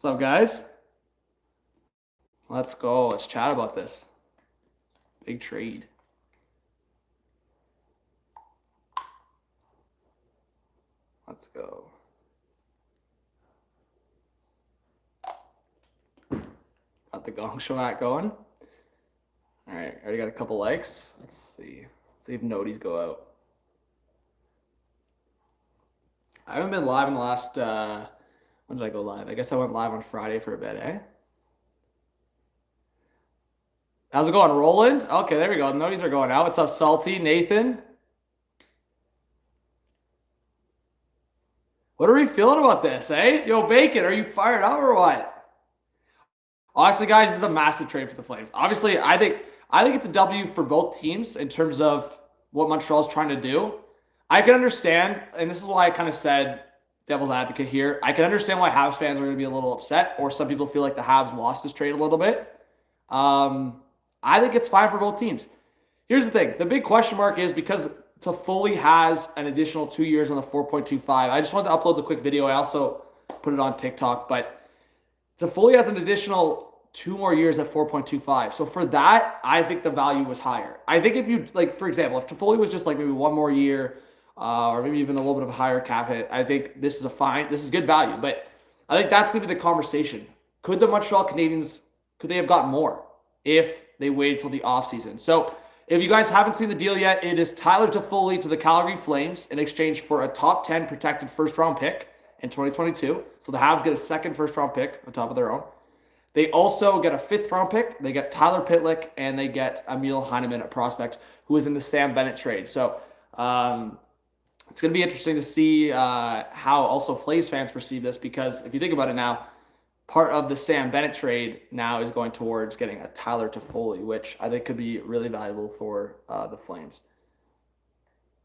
What's up, guys? Let's go. Let's chat about this. Big trade. Let's go. Got the gong show act going. All right, already got a couple likes. Let's see. Let's see if noties go out. I haven't been live in the last, when did I go live? I guess I went live on Friday for a bit, eh? How's it going, Roland? Okay, there we go. Noties are going out. What's up, Salty? Nathan? What are we feeling about this, eh? Yo, Bacon, are you fired up or what? Honestly, guys, this is a massive trade for the Flames. Obviously, I think it's a W for both teams in terms of what Montreal's trying to do. I can understand, and this is why I kind of said devil's advocate here. I can understand why Habs fans are going to be a little upset, or some people feel like the Habs lost this trade a little bit. I think it's fine for both teams. Here's the thing. The big question mark is because Toffoli has an additional 2 years on the 4.25. I just wanted to upload the quick video. I also put it on TikTok, but Toffoli has an additional 2 more years at 4.25. So for that, I think the value was higher. I think if you, like, for example, if Toffoli was just like maybe 1 more year, or maybe even a little bit of a higher cap hit, I think this is good value. But I think that's going to be the conversation. Could the Montreal Canadiens, could they have gotten more if they waited till the offseason? So if you guys haven't seen the deal yet, it is Tyler Toffoli to the Calgary Flames in exchange for a top 10 protected first-round pick in 2022. So the Habs get a second first-round pick on top of their own. They also get a 5th-round pick. They get Tyler Pitlick, and they get Emil Heineman, a prospect who is in the Sam Bennett trade. So it's going to be interesting to see how also Flames fans perceive this, because if you think about it now, part of the Sam Bennett trade now is going towards getting a Tyler Toffoli, which I think could be really valuable for the Flames.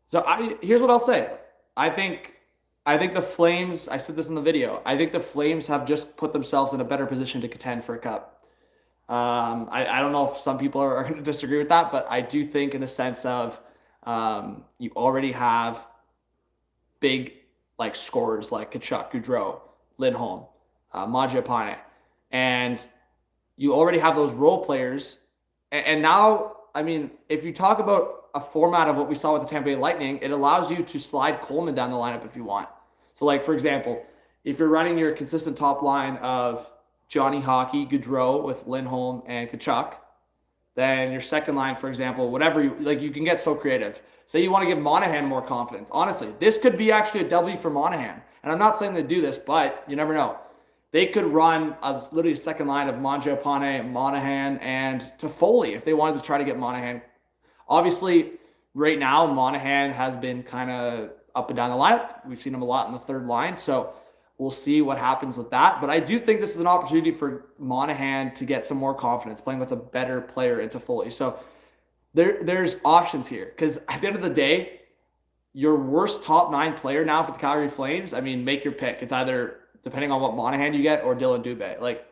So here's what I'll say. I think the Flames, I said this in the video, I think the Flames have just put themselves in a better position to contend for a cup. I don't know if some people are going to disagree with that, but I do think in the sense of you already have big like scorers like Tkachuk, Gaudreau, Lindholm, Mangiapane, and you already have those role players. And now, I mean, if you talk about a format of what we saw with the Tampa Bay Lightning, it allows you to slide Coleman down the lineup if you want. So, like, for example, if you're running your consistent top line of Johnny Hockey, Gaudreau with Lindholm and Tkachuk, then your second line, for example, whatever you can get so creative. Say you want to give Monahan more confidence. Honestly, this could be actually a W for Monahan. And I'm not saying they do this, but you never know. They could run literally a second line of Mangiapane, Monahan, and Toffoli if they wanted to try to get Monahan. Obviously, right now, Monahan has been kind of up and down the lineup. We've seen him a lot in the third line, so we'll see what happens with that. But I do think this is an opportunity for Monahan to get some more confidence, playing with a better player in Toffoli. So there's options here, because at the end of the day, your worst top 9 player now for the Calgary Flames, I mean, make your pick. It's either, depending on what Monahan you get, or Dylan Dubé. Like,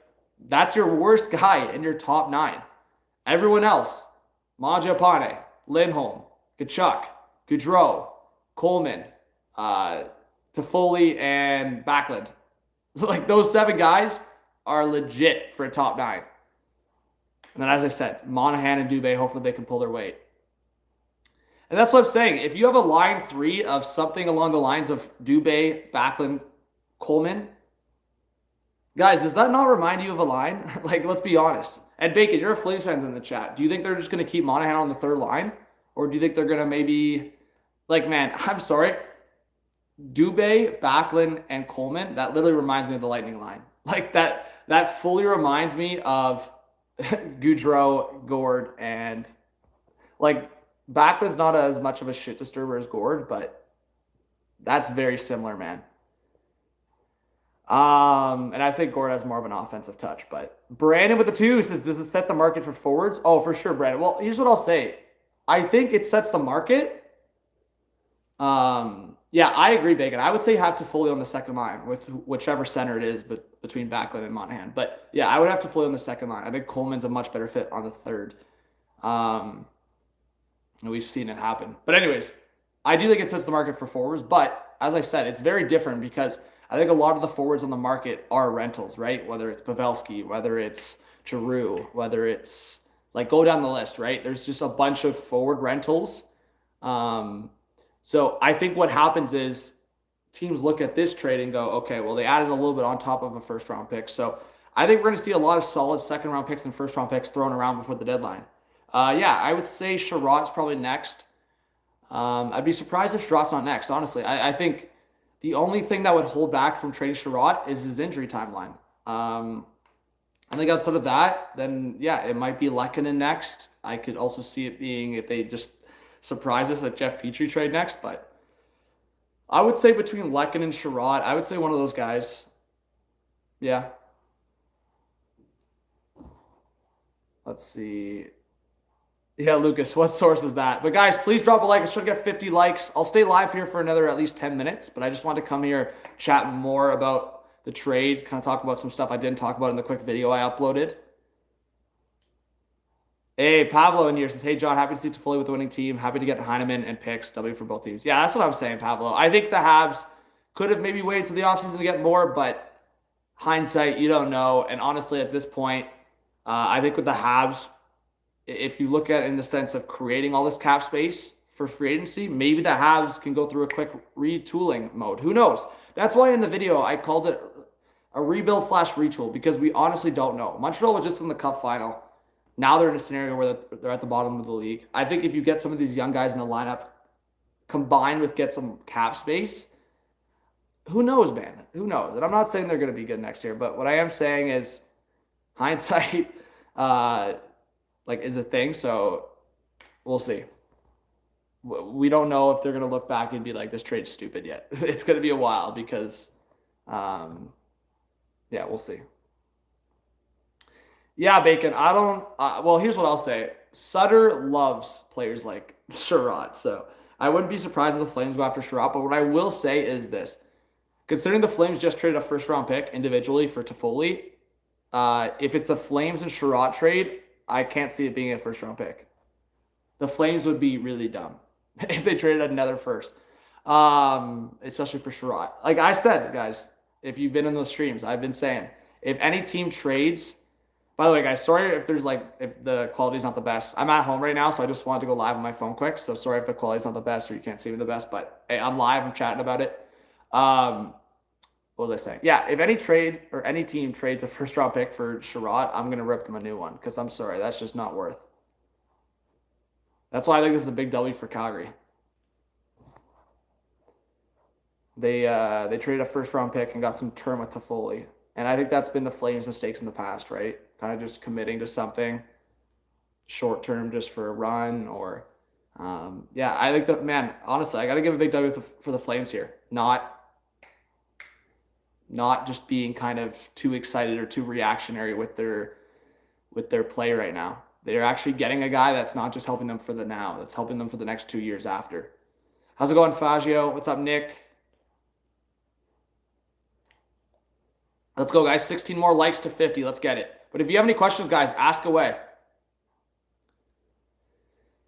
that's your worst guy in your top 9. Everyone else, Mangiapane, Lindholm, Tkachuk, Gaudreau, Coleman, Toffoli, and Backlund. Like, those 7 guys are legit for a top 9. And then, as I said, Monahan and Dubé, hopefully they can pull their weight. And that's what I'm saying. If you have a line 3 of something along the lines of Dubé, Backlund, Coleman, guys, does that not remind you of a line? Like, let's be honest. And Bacon, you're a Flames fan in the chat. Do you think they're just going to keep Monahan on the third line? Or do you think they're going to maybe, like, man, I'm sorry, Dubé, Backlund, and Coleman, that literally reminds me of the Lightning line. Like, that fully reminds me of Gaudreau, Gord, and, like, Backlund's not as much of a shit disturber as Gord, but that's very similar, man. And I think Gord has more of an offensive touch, but Brandon with the 2 says, does it set the market for forwards? Oh, for sure, Brandon. Well, here's what I'll say. I think it sets the market. Yeah, I agree, Bacon. I would say have Toffoli on the second line with whichever center it is, but between Backlund and Monahan. But yeah, I would have Toffoli on the second line. I think Coleman's a much better fit on the third. And we've seen it happen. But anyways, I do think it sets the market for forwards. But as I said, it's very different because I think a lot of the forwards on the market are rentals, right? Whether it's Pavelski, whether it's Giroux, whether it's like go down the list, right? There's just a bunch of forward rentals. So I think what happens is teams look at this trade and go, okay, well, they added a little bit on top of a first round pick. So I think we're going to see a lot of solid second round picks and first round picks thrown around before the deadline. Yeah, I would say Sherrod's probably next. I'd be surprised if Sherrod's not next, honestly. I think the only thing that would hold back from trading Sherrod is his injury timeline. I think outside of that, then yeah, it might be Lehkonen next. I could also see it being if they just surprise us at Jeff Petrie trade next, but I would say between Lehkonen and Sherrod, I would say one of those guys. Yeah. Let's see. Yeah, Lucas, what source is that? But guys, please drop a like. I should get 50 likes. I'll stay live here for another at least 10 minutes, but I just want to come here, chat more about the trade, kind of talk about some stuff I didn't talk about in the quick video I uploaded. Hey, Pablo in here says, hey, John, happy to see Toffoli with the winning team. Happy to get Heineman and picks. W for both teams. Yeah, that's what I'm saying, Pablo. I think the Habs could have maybe waited to the offseason to get more, but hindsight, you don't know. And honestly, at this point, I think with the Habs, if you look at it in the sense of creating all this cap space for free agency, maybe the Habs can go through a quick retooling mode. Who knows? That's why in the video I called it a rebuild / retool, because we honestly don't know. Montreal was just in the Cup final. Now they're in a scenario where they're at the bottom of the league. I think if you get some of these young guys in the lineup, combined with get some cap space, who knows, man? Who knows? And I'm not saying they're going to be good next year, but what I am saying is hindsight is a thing, so we'll see. We don't know if they're going to look back and be like, this trade's stupid yet. It's going to be a while because, yeah, we'll see. Yeah, Bacon, I don't, well, here's what I'll say. Sutter loves players like Sherrod, so I wouldn't be surprised if the Flames go after Sherrod, but what I will say is this. Considering the Flames just traded a first-round pick individually for Toffoli, if it's a Flames and Sherrod trade, I can't see it being a first-round pick. The Flames would be really dumb if they traded another first, especially for Sherrod. Like I said, guys, if you've been in those streams, I've been saying, if any team trades, by the way, guys, sorry if the quality's not the best. I'm at home right now, so I just wanted to go live on my phone quick. So sorry if the quality's not the best or you can't see me the best, but hey, I'm live, I'm chatting about it. What was I saying? Yeah, if any trade or any team trades a first-round pick for Sherrod, I'm going to rip them a new one because I'm sorry, that's just not worth. That's why I think this is a big W for Calgary. They traded a first-round pick and got some term with Toffoli. And I think that's been the Flames' mistakes in the past, right? Kind of just committing to something short-term just for a run or, yeah, I think that, man, honestly, I got to give a big W for the Flames here. Not just being kind of too excited or too reactionary with their play right now. They're actually getting a guy that's not just helping them for the now, that's helping them for the next 2 years after. How's it going, Fagio? What's up, Nick? Let's go, guys. 16 more likes to 50. Let's get it. But if you have any questions, guys, ask away.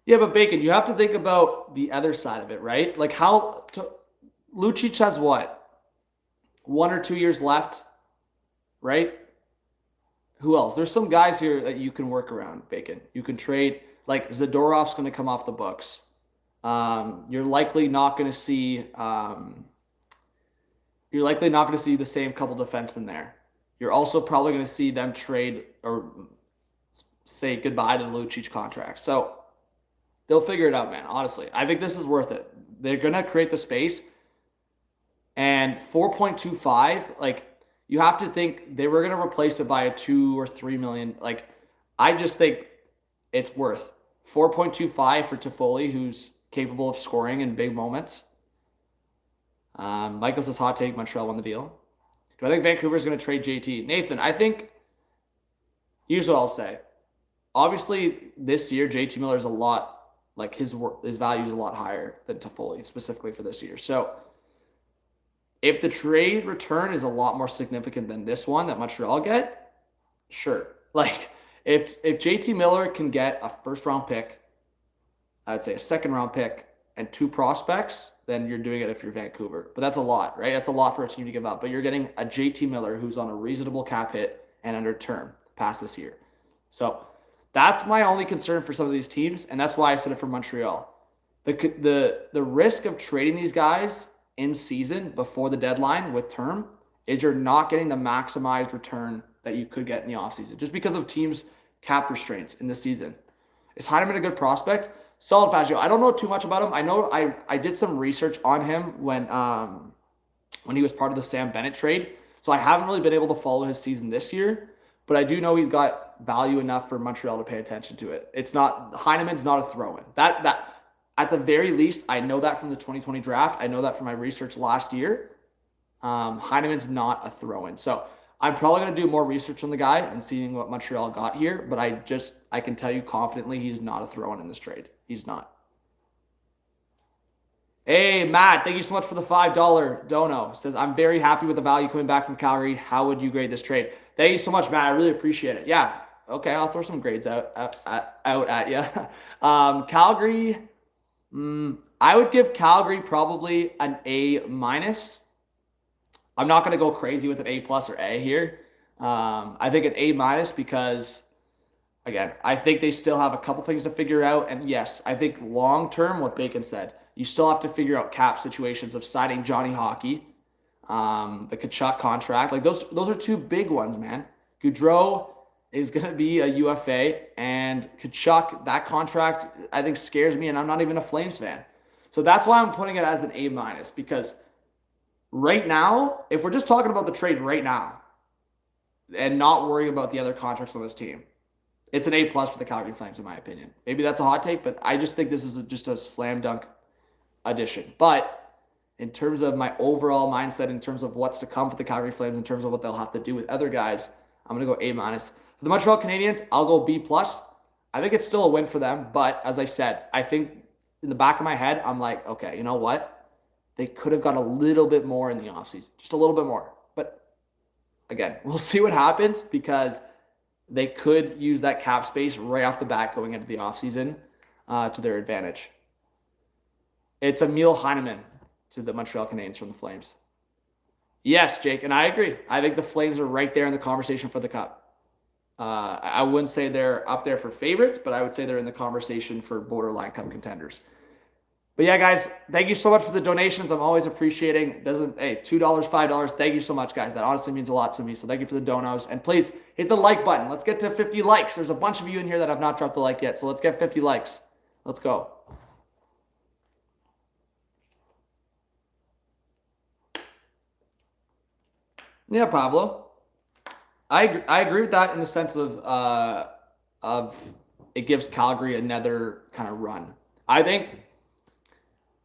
Yeah, but Bacon, you have to think about the other side of it, right? Like Lucic has what? 1 or 2 years left, right? Who else? There's some guys here that you can work around, Bacon. You can trade. Like Zadorov's going to come off the books. You're likely not going to see the same couple defensemen there. You're also probably going to see them trade or say goodbye to the Lucic contract. So they'll figure it out, man. Honestly, I think this is worth it. They're going to create the space. And 4.25, like, you have to think they were going to replace it by a 2 or 3 million. Like, I just think it's worth 4.25 for Toffoli, who's capable of scoring in big moments. Michael says hot take, Montreal won the deal. Do I think Vancouver's going to trade JT? Nathan, I think, here's what I'll say. Obviously, this year, JT Miller is a lot, like, his value is a lot higher than Toffoli, specifically for this year. So, if the trade return is a lot more significant than this one that Montreal get, sure. Like, if JT Miller can get a first-round pick, I'd say a second-round pick, and 2 prospects, than you're doing it if you're Vancouver. But that's a lot, right? That's a lot for a team to give up. But you're getting a JT Miller who's on a reasonable cap hit and under term past this year. So that's my only concern for some of these teams, and that's why I said it for Montreal. The risk of trading these guys in season before the deadline with term is you're not getting the maximized return that you could get in the offseason just because of teams' cap restraints in the season. Is Heineman a good prospect? Solid Faggio. I don't know too much about him. I know I did some research on him when he was part of the Sam Bennett trade. So I haven't really been able to follow his season this year, but I do know he's got value enough for Montreal to pay attention to it. It's not Heineman's not a throw-in. That at the very least, I know that from the 2020 draft. I know that from my research last year. Heineman's not a throw-in. So I'm probably going to do more research on the guy and seeing what Montreal got here, but I can tell you confidently he's not a throw-in in this trade. He's not. Hey, Matt, thank you so much for the $5 dono. Says, I'm very happy with the value coming back from Calgary. How would you grade this trade? Thank you so much, Matt. I really appreciate it. Yeah. Okay, I'll throw some grades out at you. Calgary, I would give Calgary probably an A-. I'm not going to go crazy with an A+ or A here. I think an A- because, again, I think they still have a couple things to figure out. And yes, I think long-term, what Bacon said, you still have to figure out cap situations of signing Johnny Hockey, the Tkachuk contract. Like those are two big ones, man. Gaudreau is going to be a UFA, and Tkachuk, that contract, I think scares me, and I'm not even a Flames fan. So that's why I'm putting it as an A-, because right now, if we're just talking about the trade right now and not worrying about the other contracts on this team, it's an A+ for the Calgary Flames, in my opinion. Maybe that's a hot take, but I just think this is just a slam dunk addition. But in terms of my overall mindset, in terms of what's to come for the Calgary Flames, in terms of what they'll have to do with other guys, I'm going to go A-. For the Montreal Canadiens, I'll go B+. I think it's still a win for them, but as I said, I think in the back of my head, I'm like, okay, you know what? They could have got a little bit more in the offseason, just a little bit more. But again, we'll see what happens because they could use that cap space right off the bat going into the offseason to their advantage. It's Emil Heineman to the Montreal Canadiens from the Flames. Yes, Jake, and I agree. I think the Flames are right there in the conversation for the Cup. I wouldn't say they're up there for favorites, but I would say they're in the conversation for borderline Cup contenders. But yeah, guys, thank you so much for the donations. I'm always appreciating. Hey, $2, $5. Thank you so much, guys. That honestly means a lot to me. So thank you for the donos. And please hit the like button. Let's get to 50 likes. There's a bunch of you in here that have not dropped a like yet. So let's get 50 likes. Let's go. Yeah, Pablo. I agree with that in the sense of it gives Calgary another kind of run. I think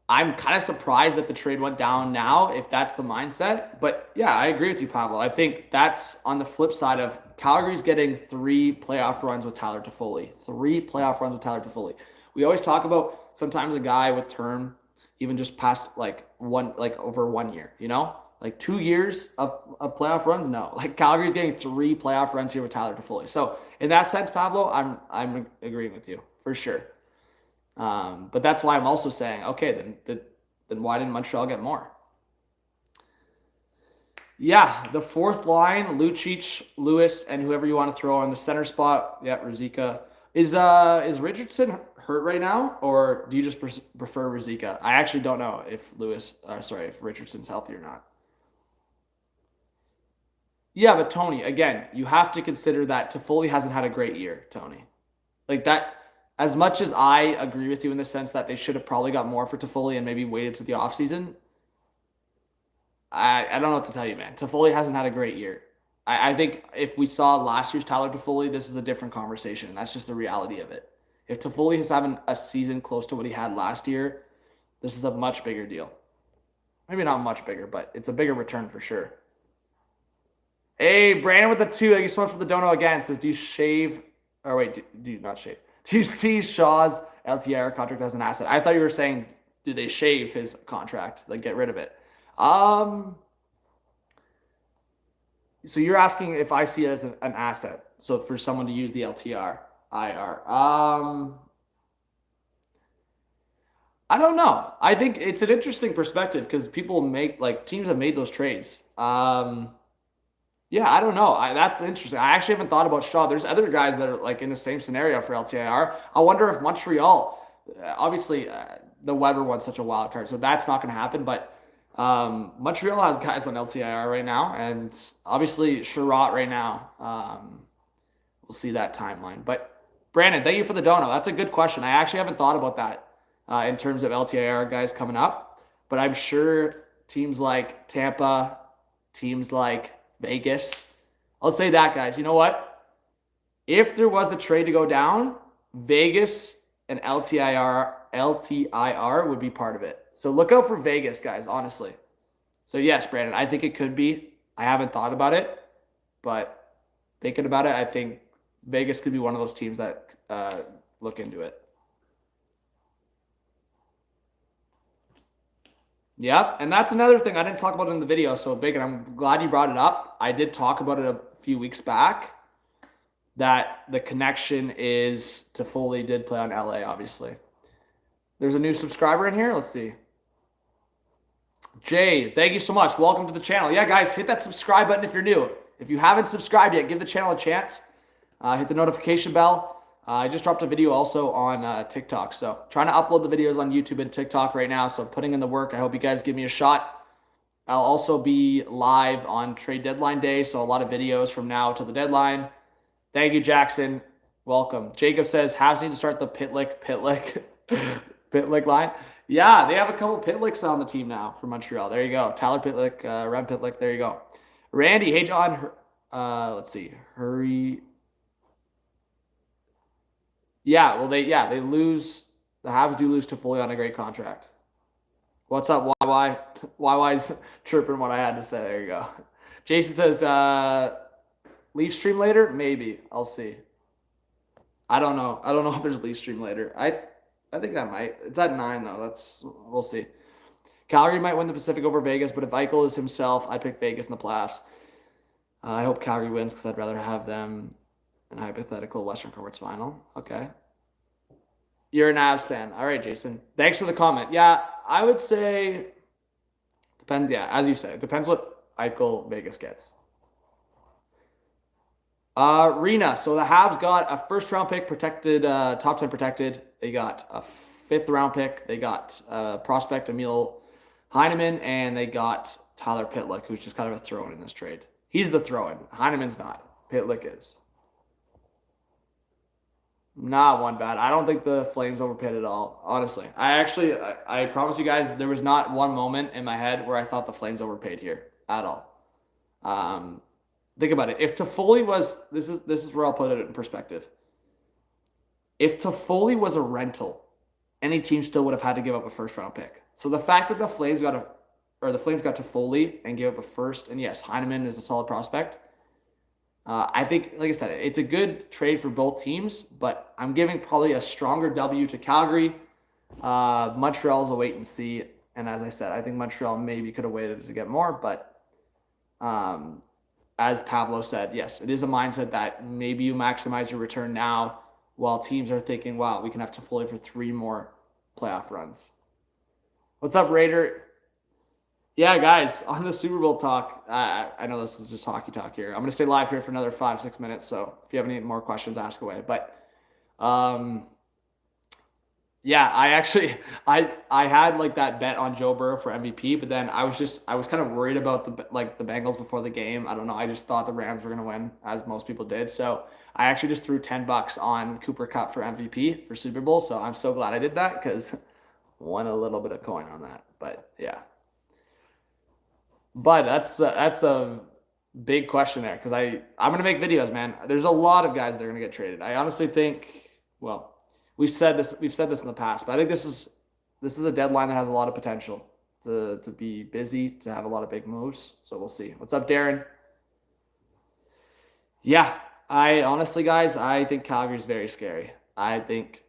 I'm kind of surprised that the trade went down now, if that's the mindset. But yeah, I agree with you, Pablo. I think that's on the flip side of Calgary's getting 3 playoff runs with Tyler Toffoli. 3 playoff runs with Tyler Toffoli. We always talk about sometimes a guy with term, even just past over 1 year, you know? Like 2 years of playoff runs? No. Like Calgary's getting 3 playoff runs here with Tyler Toffoli. So in that sense, Pablo, I'm agreeing with you for sure. But that's why I'm also saying, okay, then why didn't Montreal get more? Yeah, the fourth line, Lucic, Lewis, and whoever you want to throw on the center spot. Yeah, Ruzicka. Is Richardson hurt right now, or do you just prefer Ruzicka? I actually don't know if if Richardson's healthy or not. Yeah, but Tony, again, you have to consider that Toffoli hasn't had a great year, Tony. Like that, as much as I agree with you in the sense that they should have probably got more for Toffoli and maybe waited to the offseason, I don't know what to tell you, man. Toffoli hasn't had a great year. I think if we saw last year's Tyler Toffoli, this is a different conversation. That's just the reality of it. If Toffoli is having a season close to what he had last year, this is a much bigger deal. Maybe not much bigger, but it's a bigger return for sure. Hey, Brandon with the 2. Thank you so much for the dono again. It says, do you shave? Or wait, do you not shave? Do you see Shaw's LTIR contract as an asset? I thought you were saying, do they shave his contract? Like, get rid of it. So you're asking if I see it as an asset. So for someone to use the LTR, IR. I don't know. I think it's an interesting perspective because people make like teams have made those trades. Yeah, I don't know. That's interesting. I actually haven't thought about Shaw. There's other guys that are like in the same scenario for LTIR. I wonder if Montreal, obviously, the Weber one's such a wild card, so that's not going to happen. But Montreal has guys on LTIR right now, and obviously Sherratt right now. We'll see that timeline. But Brandon, thank you for the dono. That's a good question. I actually haven't thought about that in terms of LTIR guys coming up, but I'm sure teams like Tampa, teams like Vegas. I'll say that, guys. You know what? If there was a trade to go down, Vegas and LTIR would be part of it. So look out for Vegas, guys, honestly. So yes, Brandon, I think it could be. I haven't thought about it, but thinking about it, I think Vegas could be one of those teams that look into it. Yep, and that's another thing I didn't talk about in the video, so big, and I'm glad you brought it up. I did talk about it a few weeks back, that the connection is Toffoli did play on LA, obviously. There's a new subscriber in here. Let's see. Jay, thank you so much. Welcome to the channel. Yeah, guys, hit that subscribe button if you're new. If you haven't subscribed yet, give the channel a chance. Hit the notification bell. I just dropped a video also on TikTok. So trying to upload the videos on YouTube and TikTok right now. So putting in the work. I hope you guys give me a shot. I'll also be live on trade deadline day. So a lot of videos from now till the deadline. Thank you, Jackson. Welcome. Jacob says, Habs need to start the Pitlick line. Yeah, they have a couple Pitlicks on the team now for Montreal. There you go. Tyler Pitlick, Rem Pitlick. There you go. Randy, hey, John. Let's see. Hurry. Yeah, well, they lose. The Habs do lose Toffoli on a great contract. What's up, YY? YY's chirping what I had to say. There you go. Jason says, leave stream later? Maybe. I'll see. I don't know. I don't know if there's leave stream later. I think I might. It's at 9, though. We'll see. Calgary might win the Pacific over Vegas, but if Eichel is himself, I pick Vegas in the playoffs. I hope Calgary wins because I'd rather have them in a hypothetical Western Conference final. Okay. You're an Avs fan. All right, Jason. Thanks for the comment. Yeah, I would say depends. Yeah, as you say, it depends what Eichel Vegas gets. Rena. So the Habs got a first-round pick protected, top 10 protected. They got a 5th-round pick. They got prospect Emil Heineman, and they got Tyler Pitlick, who's just kind of a throw-in this trade. He's the throw-in. Heineman's not. Pitlick is. Not one bad. I don't think the Flames overpaid at all, honestly. I promise you guys, there was not one moment in my head where I thought the Flames overpaid here at all. Think about it. If Toffoli was, this is where I'll put it in perspective. If Toffoli was a rental, any team still would have had to give up a first-round pick. So the fact that the Flames got Toffoli and gave up a first, and yes, Heineman is a solid prospect. I think, like I said, it's a good trade for both teams, but I'm giving probably a stronger W to Calgary. Montreal's a wait and see. And as I said, I think Montreal maybe could have waited to get more, but as Pablo said, yes, it is a mindset that maybe you maximize your return now while teams are thinking, wow, we can have Toffoli for 3 more playoff runs. What's up, Raider? Yeah, guys, on the Super Bowl talk, I know this is just hockey talk here. I'm going to stay live here for another 5-6 minutes, so if you have any more questions, ask away. But, yeah, I had like that bet on Joe Burrow for MVP, but then I was kind of worried about the Bengals before the game. I don't know. I just thought the Rams were going to win, as most people did. So I actually just threw $10 on Cooper Kupp for MVP for Super Bowl. So I'm so glad I did that because won a little bit of coin on that. But yeah. But that's a big question there because I'm going to make videos, man. There's a lot of guys that are going to get traded. I honestly think, well, we've said this in the past, but I think this is a deadline that has a lot of potential to be busy, to have a lot of big moves. So we'll see. What's up, Darren? Yeah, I honestly, guys, I think Calgary's very scary. I think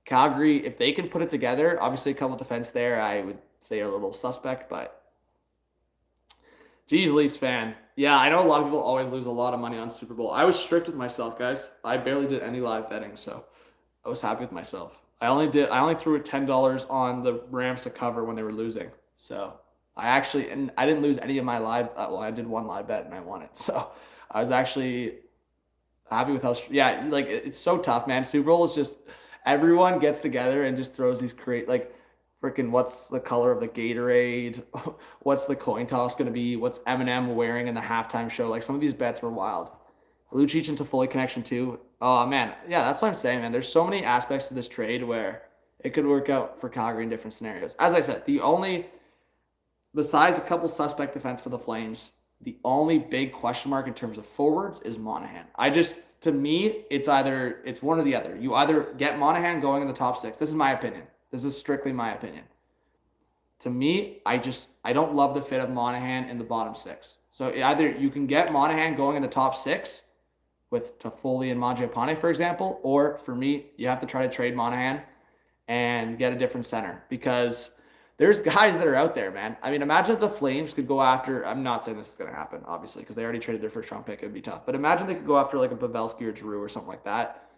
Calgary, if they can put it together, obviously a couple of defense there, I would say are a little suspect, but geez, Leafs fan. Yeah, I know a lot of people always lose a lot of money on Super Bowl. I was strict with myself, guys. I barely did any live betting, so I was happy with myself. I only threw it $10 on the Rams to cover when they were losing. So I didn't lose any of my live. Well, I did one live bet and I won it. So I was actually happy with how. Yeah, like it's so tough, man. Super Bowl is just everyone gets together and just throws these like freaking what's the color of the Gatorade? What's the coin toss going to be? What's Eminem wearing in the halftime show? Like some of these bets were wild. Lucic and Toffoli connection too. Oh man, yeah, that's what I'm saying, man. There's so many aspects to this trade where it could work out for Calgary in different scenarios. As I said, besides a couple suspect defense for the Flames, the only big question mark in terms of forwards is Monahan. To me, it's one or the other. You either get Monahan going in the top 6. This is my opinion. This is strictly my opinion. To me, I don't love the fit of Monahan in the bottom 6. So either you can get Monahan going in the top 6 with Toffoli and Mangiapane, for example, or for me, you have to try to trade Monahan and get a different center because there's guys that are out there, man. I mean, imagine if the Flames could go after, I'm not saying this is going to happen, obviously, because they already traded their first round pick. It would be tough. But imagine they could go after like a Pavelski or Giroux or something like that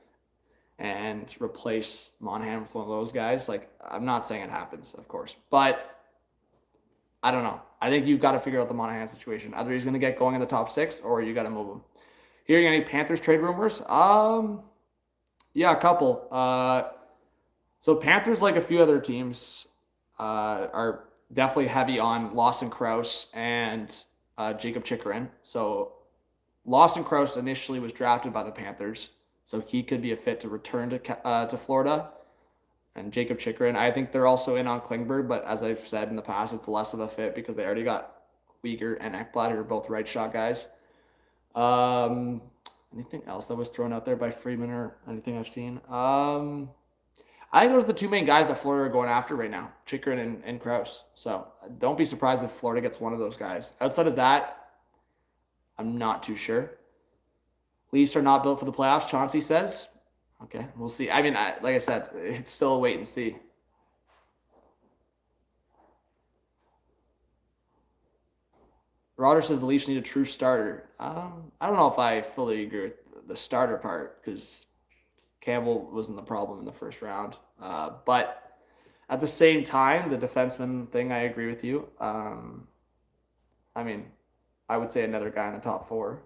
and replace Monahan with one of those guys. Like, I'm not saying it happens, of course. But I don't know. I think you've got to figure out the Monahan situation. Either he's going to get going in the top 6 or you got to move him. Hearing any Panthers trade rumors? Yeah, a couple. So Panthers, like a few other teams, are definitely heavy on Lawson Krause and Jacob Chikrin. So Lawson Krause initially was drafted by the Panthers, so he could be a fit to return to Florida. And Jacob Chikrin, I think they're also in on Klingberg, but as I've said in the past, it's less of a fit because they already got Uyghur and Ekblad, who are both right shot guys. Anything else that was thrown out there by Freeman or anything I've seen? I think those are the two main guys that Florida are going after right now, Chikrin and Krause. So don't be surprised if Florida gets one of those guys. Outside of that, I'm not too sure. Leafs are not built for the playoffs, Chauncey says. Okay, we'll see. I mean, like I said, it's still a wait and see. Roger says the Leafs need a true starter. I don't know if I fully agree with the starter part because Campbell wasn't the problem in the first round. But at the same time, the defenseman thing, I agree with you. I mean, I would say another guy in the top 4.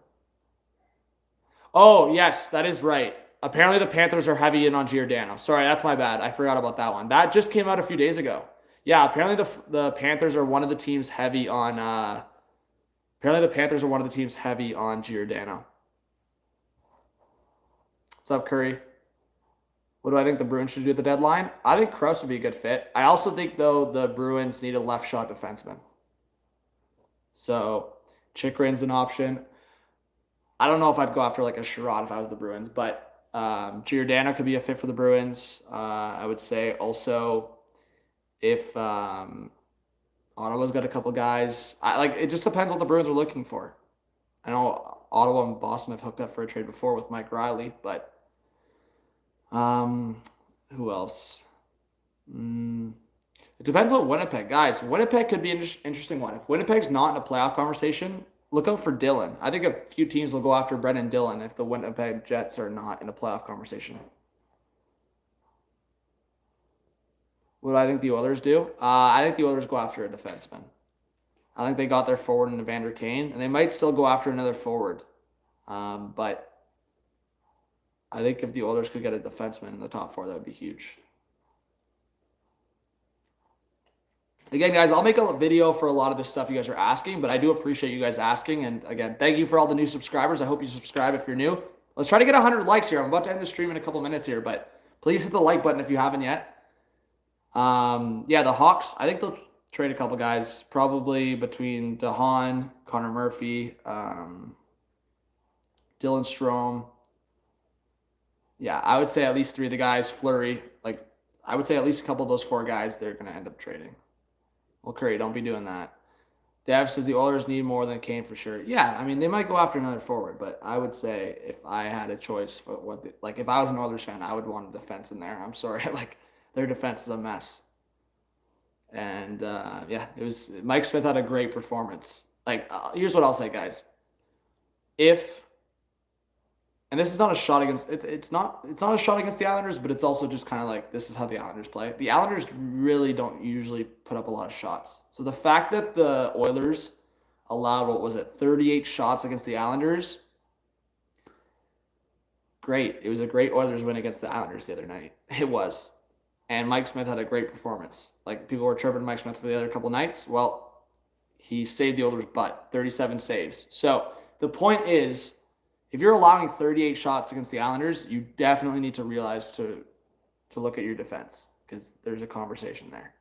Oh, yes, that is right. Apparently the Panthers are heavy in on Giordano. Sorry, that's my bad. I forgot about that one. That just came out a few days ago. Yeah, apparently the Panthers are one of the teams heavy on Giordano. What's up, Curry? What do I think the Bruins should do at the deadline? I think Krause would be a good fit. I also think, though, the Bruins need a left shot defenseman. So Chikrin's an option. I don't know if I'd go after like a Sherrod if I was the Bruins, but Giordano could be a fit for the Bruins. I would say also if Ottawa's got a couple guys. It just depends what the Bruins are looking for. I know Ottawa and Boston have hooked up for a trade before with Mike Riley, but who else? It depends on Winnipeg. Guys, Winnipeg could be an interesting one. If Winnipeg's not in a playoff conversation, look out for Dillon. I think a few teams will go after Brendan Dillon if the Winnipeg Jets are not in a playoff conversation. What do I think the Oilers do? I think the Oilers go after a defenseman. I think they got their forward in Evander Kane, and they might still go after another forward. But I think if the Oilers could get a defenseman in the top 4, that would be huge. Again, guys, I'll make a video for a lot of this stuff you guys are asking, but I do appreciate you guys asking. And again, thank you for all the new subscribers. I hope you subscribe if you're new. Let's try to get 100 likes here. I'm about to end the stream in a couple minutes here, but please hit the like button if you haven't yet. Yeah, the Hawks, I think they'll trade a couple guys, probably between DeHaan, Connor Murphy, Dylan Strome. Yeah, I would say at least 3 of the guys, Fleury. I would say at least a couple of those 4 guys they're going to end up trading. Well, Curry, don't be doing that. Dav says the Oilers need more than Kane for sure. Yeah, I mean, they might go after another forward, but I would say if I had a choice for if I was an Oilers fan, I would want a defense in there. I'm sorry. Their defense is a mess. And, yeah, Mike Smith had a great performance. Here's what I'll say, guys. and this is not a shot against it's not a shot against the Islanders, but it's also just kind of like this is how the Islanders play. The Islanders really don't usually put up a lot of shots. So the fact that the Oilers allowed, what was it, 38 shots against the Islanders, great. It was a great Oilers win against the Islanders the other night. It was. And Mike Smith had a great performance. Like, people were chirping Mike Smith for the other couple nights. Well, he saved the Oilers' butt. 37 saves. So the point is, if you're allowing 38 shots against the Islanders, you definitely need to realize to look at your defense, because there's a conversation there.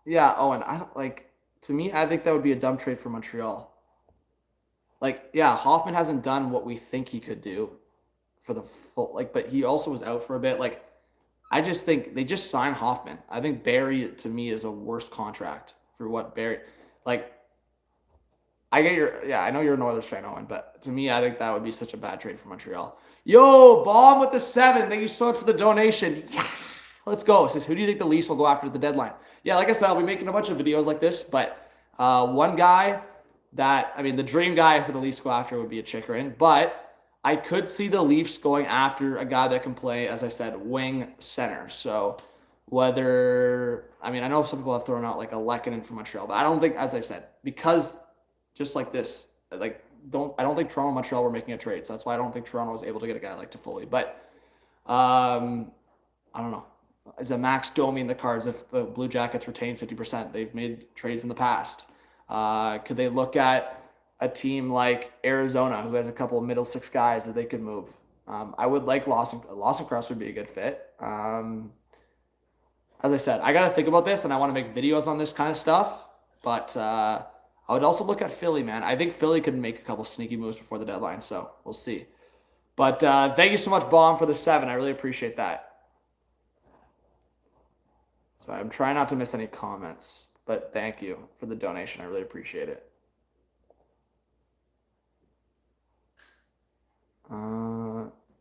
Yeah, Owen, to me, I think that would be a dumb trade for Montreal. Like, yeah, Hoffman hasn't done what we think he could do for the full, but he also was out for a bit. Like, I just think they just signed Hoffman. I think Barry, to me, is a worse contract for what Barry, I know you're an Oilers fan, Owen, but to me, I think that would be such a bad trade for Montreal. Yo, Bomb with the 7. Thank you so much for the donation. Yeah, let's go. It says, who do you think the Leafs will go after at the deadline? Yeah, like I said, I'll be making a bunch of videos like this, but one guy the dream guy for the Leafs to go after would be a Chikrin, but I could see the Leafs going after a guy that can play, as I said, wing center. So I know some people have thrown out like a Lehkonen from Montreal, but I don't think, as I said, because just like this, I don't think Toronto and Montreal were making a trade. So that's why I don't think Toronto was able to get a guy like Toffoli. But I don't know. Is a Max Domi in the cards if the Blue Jackets retain 50%? They've made trades in the past. Could they look at a team like Arizona, who has a couple of middle six guys that they could move? I would like Lawson Cross would be a good fit. As I said, I got to think about this, and I want to make videos on this kind of stuff. But I would also look at Philly, man. I think Philly could make a couple sneaky moves before the deadline, so we'll see. But thank you so much, Bomb, for the 7. I really appreciate that. So I'm trying not to miss any comments, but thank you for the donation. I really appreciate it.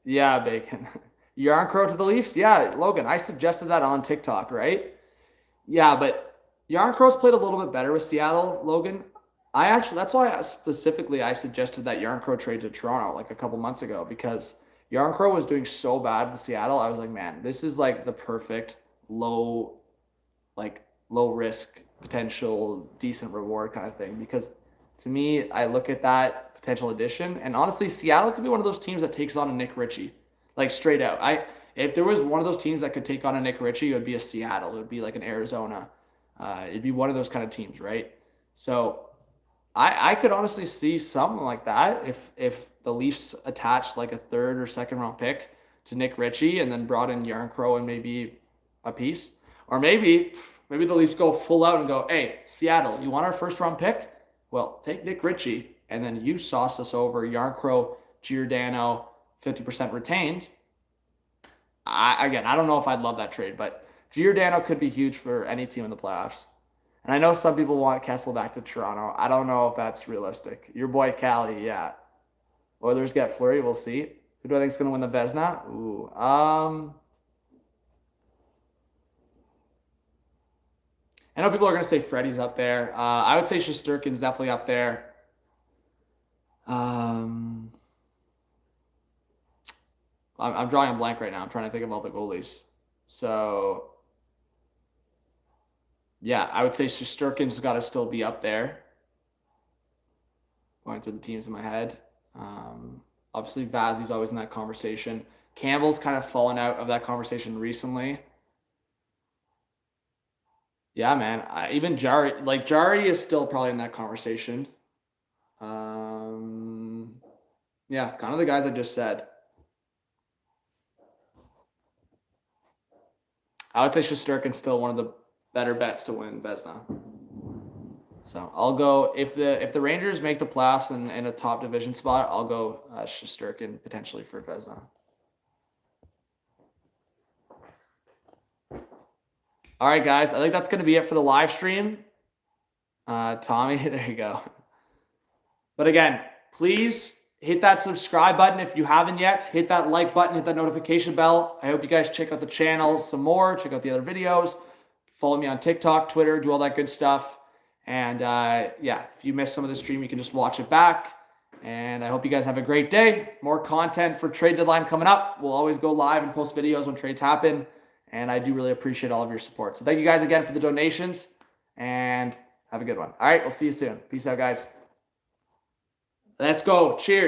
Yeah, Bacon. Yarncrow to the Leafs? Yeah, Logan, I suggested that on TikTok, right? Yeah, but Yarncrow's played a little bit better with Seattle, Logan. That's why I suggested that Yarncrow trade to Toronto like a couple months ago, because Yarncrow was doing so bad with Seattle. I was like, man, this is like the perfect low risk, potential, decent reward kind of thing. Because to me, I look at that potential addition, and honestly, Seattle could be one of those teams that takes on a Nick Ritchie, like straight out. If there was one of those teams that could take on a Nick Ritchie, it would be a Seattle. It would be like an Arizona. It'd be one of those kind of teams, right? So I could honestly see something like that if the Leafs attached like a 3rd or 2nd round pick to Nick Ritchie and then brought in Yarncrow and maybe a piece. Or maybe the Leafs go full out and go, hey, Seattle, you want our 1st round pick? Well, take Nick Ritchie, and then you sauce us over Yarncrow, Giordano, 50% retained. I don't know if I'd love that trade, but Giordano could be huge for any team in the playoffs. And I know some people want Kessel back to Toronto. I don't know if that's realistic. Your boy Callie, yeah. Oilers get Fleury, we'll see. Who do I think is going to win the Vezina? Ooh, I know people are going to say Freddie's up there. I would say Shesterkin's definitely up there. I'm drawing a blank right now. I'm trying to think of all the goalies. So, yeah, I would say Shesterkin's got to still be up there. Going through the teams in my head. Obviously, Vazzy's always in that conversation. Campbell's kind of fallen out of that conversation recently. Yeah, man. Even Jari is still probably in that conversation. Yeah, kind of the guys I just said. I would say Shesterkin's still one of the better bets to win Vezina. So I'll go if the Rangers make the playoffs in a top division spot, I'll go Shesterkin potentially for Vezina. All right, guys. I think that's going to be it for the live stream. Tommy, there you go. But again, please hit that subscribe button if you haven't yet. Hit that like button. Hit that notification bell. I hope you guys check out the channel some more. Check out the other videos. Follow me on TikTok, Twitter, do all that good stuff. And yeah, if you missed some of the stream, you can just watch it back. And I hope you guys have a great day. More content for trade deadline coming up. We'll always go live and post videos when trades happen. And I do really appreciate all of your support. So thank you guys again for the donations. And have a good one. All right, we'll see you soon. Peace out, guys. Let's go. Cheers.